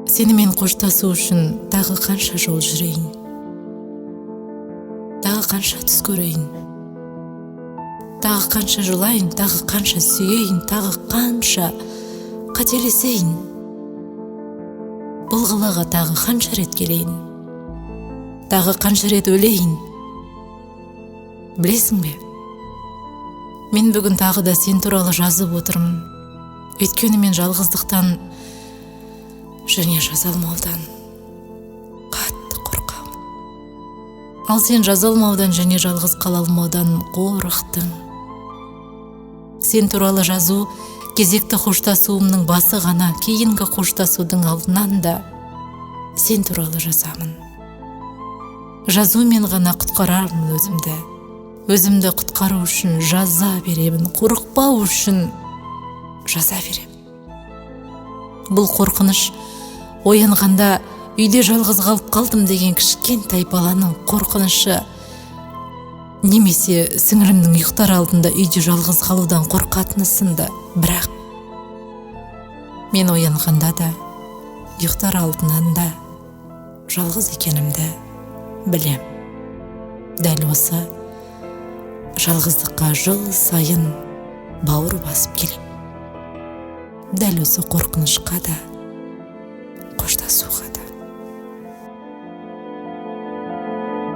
Сенімен қоштасу үшін тағы қанша жол жүрейін, тағы қанша түс көрейін, тағы қанша жылайын, тағы қанша сүйейін, тағы қанша қателесейін, бұл қалаға тағы қанша рет келейін, тағы қанша рет өлейін. Білесің бе, мен бүгін тағы да сен туралы жазып отырмын. Өйткені мен жалғыздықтан және жаза алмаудан қатты қорқамын. Ал сен жаза алмаудан және жалғыз қала алмаудан қорықтың. Сен туралы жазу кезекті қоштасуымның басы ғана, кейінгі қоштасудың алдынан да сен туралы жазамын. Жазумен ғана құтқарармын өзімді. Өзімді құтқару үшін жаза беремін, қорықпау үшін жаза беремін. Бұл қорқыныш оянғанда үйде жалғыз қалып қалдым деген кішкентай баланың қорқынышы, немесе сіңілімнің ұйықтар алдында үйде жалғыз қалудан қорқатыны сынды. Бірақ мен оянғанда да, ұйықтар алдынан да жалғыз екенімді білем. Дәл осы жалғыздыққа жыл сайын бауыр басып келем. Дәл осы қорқынышқа да, қоштасуға да.